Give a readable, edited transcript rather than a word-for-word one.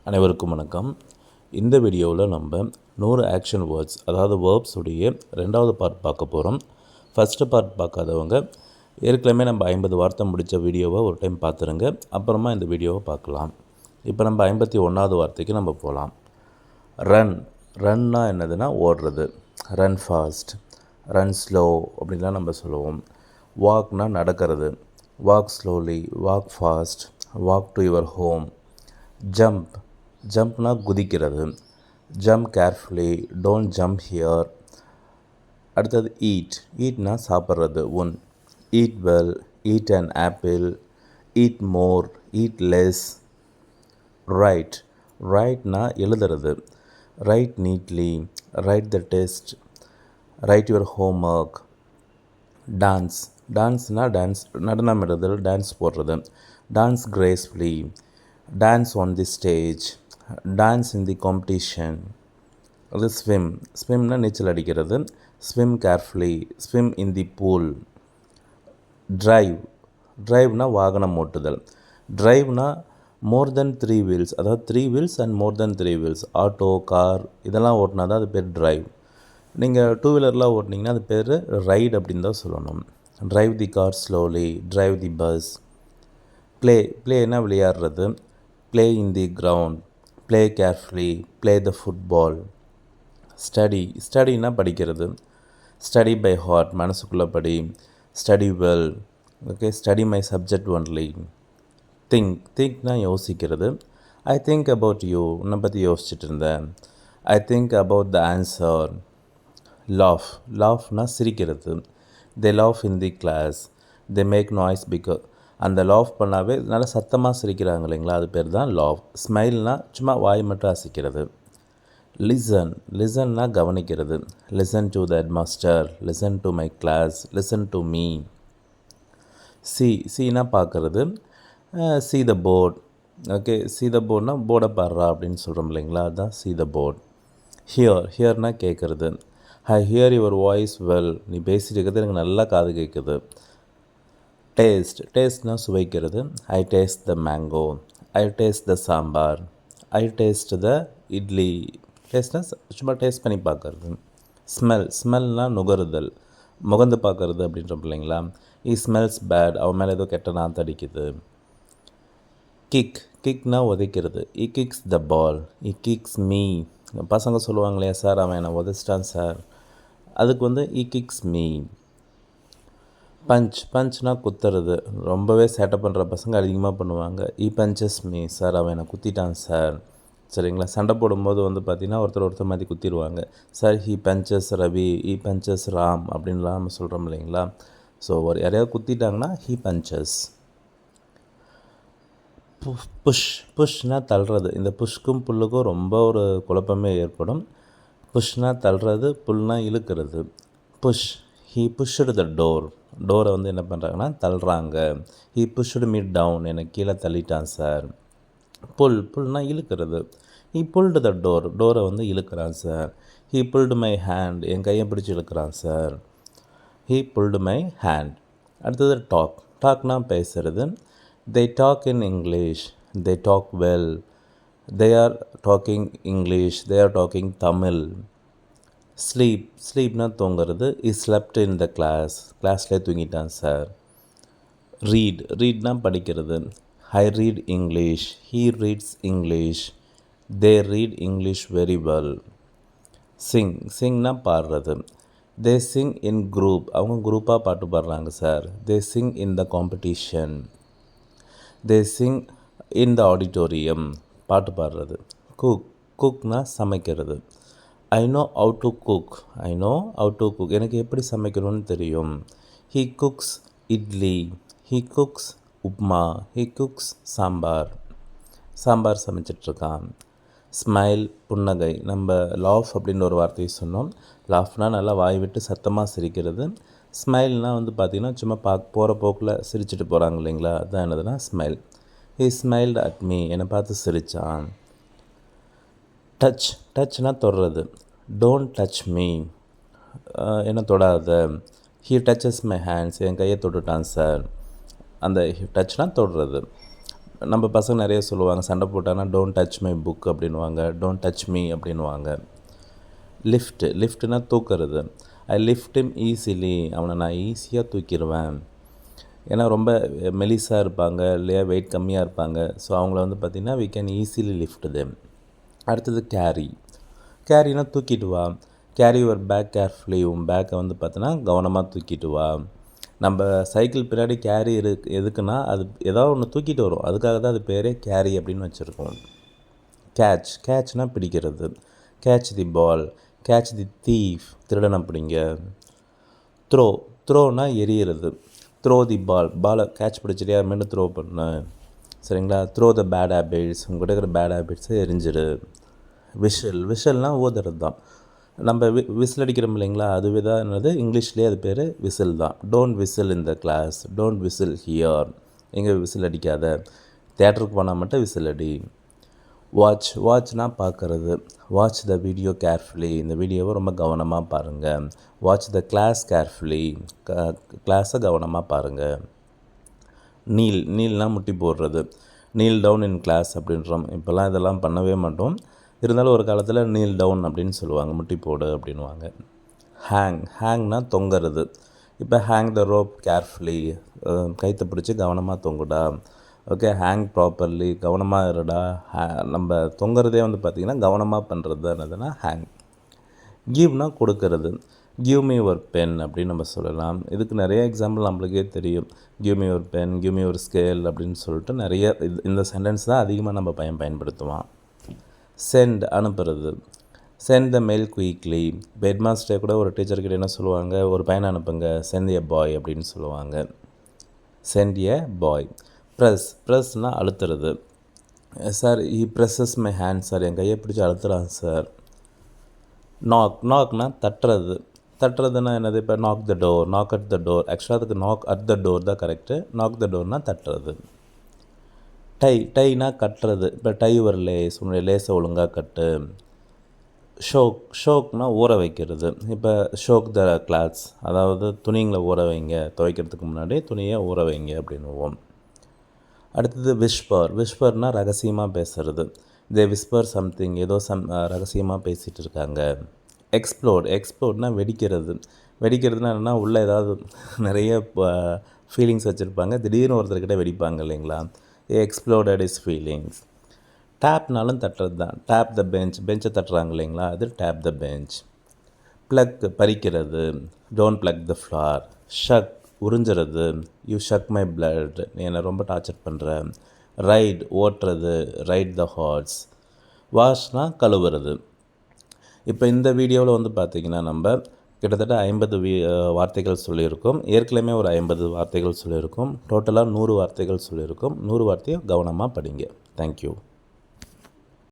அனைவருக்கும் வணக்கம். இந்த வீடியோவில் நம்ம 100 ஆக்ஷன் வேர்ட்ஸ் அதாவது வேர்ப்ஸ் உடைய 2வது பார்ட் பார்க்க போகிறோம். ஃபஸ்ட்டு பார்ட் பார்க்காதவங்க ஏற்கனவே நம்ம 50 வார்த்தை முடித்த வீடியோவை ஒரு டைம் பார்த்துருங்க. அப்புறமா இந்த வீடியோவை பார்க்கலாம். இப்போ நம்ம 51வது வார்த்தைக்கு நம்ம போகலாம். ரன். ரன்னா என்னதுன்னா ஓடுறது. ரன் ஃபாஸ்ட், ரன் ஸ்லோ அப்படின்லாம் நம்ம சொல்லுவோம். வாக்னால் நடக்கிறது. Walk slowly, walk fast, walk to your home. Jump. ஜம்ப்னா குதிக்கிறது. Jump carefully, don't jump here. அடுத்தது ஈட். ஈட்னா சாப்பிட்றது. One. Eat well, eat an apple, eat more, eat less. Write. ரைட்னா எழுதுறது. Write neatly, write the test, write your homework. Dance. டான்ஸ்னால் dance நடனமிடுதல், dance போடுறது. Dance gracefully, dance on the stage, dance in the competition. அது swim. ஸ்விம்னால் நீச்சல் அடிக்கிறது. Swim carefully, swim இன் தி pool. Drive. ட்ரைவ்னால் வாகனம் ஓட்டுதல். ட்ரைவ்னால் மோர் தென் 3 வீல்ஸ், அதாவது 3 wheels and more then 3 wheels. Auto, car இதெல்லாம் ஓட்டினா தான் அது பேர் ட்ரைவ். நீங்கள் 2 வீலர்லாம் ஓட்டினீங்கன்னா அது பேர் ரைடு அப்படின்னு தான் சொல்லணும். Drive the car slowly, drive the bus. Play. ப்ளேனா விளையாடுறது. Play in the ground, play carefully, play the football. Study. ஸ்டடினா படிக்கிறது. ஸ்டடி பை ஹார்ட், மனசுக்குள்ளே படி. Study well, okay. Study my subject only. Think. திங்க்னா யோசிக்கிறது. ஐ திங்க் அபவுட் யூ, உன்னை பற்றி யோசிச்சுட்டு இருந்தேன். I think about the answer. Laugh. லாஃப்னா சிரிக்கிறது. They laugh in the class, they make noise because. அந்த லாஃப் பண்ணாவே நல்லா சத்தமாக சிரிக்கிறாங்க இல்லைங்களா, அது பேர் தான் லாஃப். ஸ்மைல்னால் சும்மா வாய் மட்டும் அசைக்கிறது. லிசன். லிசன்னா கவனிக்கிறது. Listen to the headmaster, listen to my class, listen to me. See. சீனா பார்க்குறது. See the board, okay. See the போர்ட்னா போர்டை பாடுறா அப்படின்னு சொல்கிறோம் இல்லைங்களா, அதுதான் சி த போர்ட். ஹியர். ஹியர்னா கேட்குறது. I hear your voice well, நீ பேசிட்டு இருக்கிறது எனக்கு நல்லா காது கேட்குது. டேஸ்ட். டேஸ்ட்னால் சுவைக்கிறது. I taste the mango, I taste the sambar, I taste the idli. டேஸ்ட்னா சும்மா டேஸ்ட் பண்ணி பார்க்குறது. ஸ்மெல். ஸ்மெல்னால் நுகருதல், முகந்து பார்க்குறது அப்படின்றோம் இல்லைங்களா. இ ஸ்மெல்ஸ் பேட், அவன் மேலே ஏதோ கெட்ட நாற்று அடிக்குது. கிக். கிக்னா உதைக்கிறது. இ கிக்ஸ் த பால், இ கிக்ஸ் மீ. பசங்க சொல்லுவாங்க இல்லையா, சார் அவன் என்னை உதைச்சிட்டான் சார், அதுக்கு வந்து இ கிக்ஸ் மீ. பஞ்ச். பஞ்ச்னால் குத்துறது. ரொம்பவே சேட்டை பண்ணுற பசங்க அதிகமாக பண்ணுவாங்க. இ பஞ்சஸ் மீ, சார் அவன் என்னை குத்திட்டான் சார். சரிங்களா. சண்டை போடும்போது வந்து பார்த்திங்கன்னா ஒருத்தர் மாதிரி குத்திடுவாங்க. Sir he punches Ravi, he punches Ram அப்படின்லாம் நம்ம சொல்கிறோம் இல்லைங்களா. ஸோ யாரையாவது குத்திட்டாங்கன்னா ஹி பஞ்சஸ். புஷ். புஷ்னால் தள்ளுறது. இந்த புஷ்க்கும் புல்லுக்கும் ரொம்ப ஒரு குழப்பமே ஏற்படும். புஷ்னால் தள்ளுறது, புல்னால் இழுக்கிறது. Push. He pushed the door. டோரை வந்து என்ன பண்ணுறாங்கன்னா தள்ளுறாங்க. ஹீ புஷ்டு மீ டவுன், என்னை கீழே தள்ளிட்டான் சார். புல். புல்னால் இழுக்கிறது. He pulled the door. டோரை வந்து இழுக்கிறான் sir. He pulled my hand, என் கையை பிடிச்சி இழுக்கிறான் sir. He pulled my hand. அடுத்தது டாக். டாக்னால் பேசுகிறது. they talk in English, they talk well, they are talking English, they are talking Tamil. Sleep. Sleepனா தூங்குறது. he slept in the class, கிளாஸ்லேயே தூங்கிட்டான் சார். read. readனா படிக்கிறது. I read English, he reads English, they read English very well. sing. singனா பாடுறது. they sing in group, அவங்க குரூப்பாக பாட்டு பாடுறாங்க sir. they sing in the competition, they sing in the auditorium, பாட்டு பாடுறது. cook. cookனா சமைக்கிறது. I know how to cook, I know how to cook, எனக்கு எப்படி சமைக்கணும்னு தெரியும். he cooks idli, he cooks upma, he cooks sambar, sambar சமைச்சிட்ருக்கான். ஸ்மைல். புன்னகை. நம்ம லாஃப் அப்படின்னு ஒரு வார்த்தையை சொன்னோம். லாஃப்னால் நல்லா வாய் விட்டு சத்தமாக சிரிக்கிறது. ஸ்மைல்னால் வந்து பார்த்திங்கன்னா சும்மா போகிற போக்கில் சிரிச்சிட்டு போகிறாங்க இல்லைங்களா, அதுதான் என்னதுன்னா smile. He smiled at me, என்னை பார்த்து சிரித்தான். டச். டச்னால் தொடுறது. டோன்ட் டச் மீ, என்னை தொடாத. ஹீ டச்சஸ் மை ஹேண்ட்ஸ், என் கையை தொட்டுட்டான் சார். அந்த டச்னால் தொடுறது. நம்ம பசங்க நிறைய சொல்லுவாங்க, சண்டை போட்டாங்கன்னா டோன்ட் டச் மை புக் அப்படின்வாங்க, டோன்ட் டச் மீ அப்படின்வாங்க. லிஃப்ட்னா தூக்குறது. ஐ லிஃப்ட் him ஈஸிலி, அவனை நான் ஈஸியாக தூக்கிடுவேன். ஏன்னா ரொம்ப மெலிசாக இருப்பாங்க இல்லையா, வெயிட் கம்மியாக இருப்பாங்க. ஸோ அவங்கள வந்து பார்த்திங்கன்னா we can easily lift them. அடுத்தது கேரினா தூக்கிட்டு வா. கேரி யுவர் பேக் கேர்ஃபுல்லி, உன் பேக்கை வந்து பார்த்தீங்கன்னா கவனமாக தூக்கிட்டு வா. நம்ம சைக்கிள் பின்னாடி கேரி எதுக்குன்னா அது ஏதாவது ஒன்று தூக்கிட்டு வரும், அதுக்காக தான் அது பேரே கேரி அப்படின்னு வச்சுருக்கோம். கேட்ச்னால் பிடிக்கிறது. கேட்ச் தி பால், கேட்ச் தி தீஃப், திருடனை பிடிங்க. த்ரோனா எரியிறது. த்ரோ தி பாலை கேட்ச் பிடிச்சிட்டு யாருமேட்டு த்ரோ பண்ணு, சரிங்களா. த்ரோ த பேட் ஹேபிட்ஸ், உங்கள்கிட்ட இருக்கிற பேட் ஹேபிட்ஸை எரிஞ்சிடு. விஷல்னால் ஊதுறது தான். நம்ம விசில் அடிக்கிறோம் இல்லைங்களா, அதுவே தான் என்னது இங்கிலீஷ்லேயே அது பேர் விசில் தான். Don't whistle in the class, don't whistle here, எங்கே விசில் அடிக்காத. தேட்டருக்கு போனால் மட்டும் விசில் அடி. வாட்ச்னால் பார்க்குறது. வாட்ச் த வீடியோ கேர்ஃபுல்லி, இந்த வீடியோவை ரொம்ப கவனமாக பாருங்கள். வாட்ச் த கிளாஸ் கேர்ஃபுல்லி, கிளாஸை கவனமாக பாருங்கள். நீல்னால் முட்டி போடுறது. நீல் டவுன் இன் கிளாஸ் அப்படின்றோம். இப்போல்லாம் இதெல்லாம் பண்ணவே மாட்டோம். இருந்தாலும் ஒரு காலத்தில் நீல் டவுன் அப்படின்னு சொல்லுவாங்க, முட்டி போடு அப்படின்வாங்க. ஹேங்னால் தொங்குறது. இப்போ ஹேங் த ரோப் கேர்ஃபுல்லி, கைத்தை பிடிச்சி கவனமாக தொங்குடா. ஓகே, ஹேங் ப்ராப்பர்லி, கவனமாக இருடா. நம்ம தொங்குறதே வந்து பார்த்திங்கன்னா கவனமாக பண்ணுறது தான் என்னதுன்னா ஹேங். கிவ்னால் கொடுக்கறது. கிவ் மீ யுவர் பென் அப்படின்னு நம்ம சொல்லலாம். இதுக்கு நிறைய எக்ஸாம்பிள் நம்மளுக்கே தெரியும். Give me your pen, give me your scale அப்படின்னு சொல்லிட்டு நிறைய இந்த சென்டென்ஸ் தான் அதிகமாக நம்ம பயன்படுத்துவோம். சென்ட் அனுப்புறது. Send the mail quickly. Head master கூட ஒரு டீச்சர்கிட்ட என்ன சொல்லுவாங்க, ஒரு பையனை அனுப்புங்க, சென்ட் எ பாய் அப்படின்னு சொல்லுவாங்க. Send a boy. ப்ரெஸ்னால் அழுத்துறது. Sir he presses my hand, sir என் கையை பிடிச்சி அழுத்துறான் சார். நாக்னால் தட்டுறதுன்னா என்னது, இப்போ நாக் அட் த டோர். ஆக்சுவலாக அதுக்கு நாக் அட் த டோர் தான் கரெக்டு. நாக் த டோர்னால் தட்டுறது. டைனா கட்டுறது. இப்போ டை ஒரு லேஸ், உன்னுடைய லேஸை ஒழுங்காக கட்டு. ஷோக்னால் ஊற வைக்கிறது. இப்போ ஷோக் த கிளாத்ஸ், அதாவது துணிங்களை ஊற வைங்க, துவைக்கிறதுக்கு முன்னாடி துணியை ஊற வைங்க அப்படின்னுவோம். அடுத்தது விஸ்பர்னால் ரகசியமாக பேசுகிறது. தே விஸ்பர் சம்திங், ஏதோ ரகசியமாக பேசிகிட்டு இருக்காங்க. எக்ஸ்ப்ளோட்னால் வெடிக்கிறதுனா என்னென்னா உள்ளே ஏதாவது நிறைய ஃபீலிங்ஸ் வச்சுருப்பாங்க, திடீர்னு ஒருத்தர்கிட்ட வெடிப்பாங்க இல்லைங்களா. Exploded is feelings. டேப்னாலும் தட்டுறது தான். டேப் த பெஞ்சை தட்டுறாங்க இல்லைங்களா, அது டேப் த பெஞ்ச். பறிக்கிறது. Don't pluck the flower. உறிஞ்சுறது. யூ ஷக் மை பிளட், நீ என்னை ரொம்ப டார்ச்சர் பண்ணுற. ஓட்டுறது. ரைட் த ஹார்ஸ். வாஷ்னால் கழுவுறது. இப்போ இந்த வீடியோவில் வந்து பார்த்திங்கன்னா நம்ம கிட்டத்தட்ட 50 வார்த்தைகள் சொல்லியிருக்கோம். ஏற்கனவே ஒரு 50 வார்த்தைகள் சொல்லியிருக்கோம். டோட்டலாக 100 வார்த்தைகள் சொல்லியிருக்கோம். 100 வார்த்தையை கவனமாக படிங்க. தேங்க்யூ.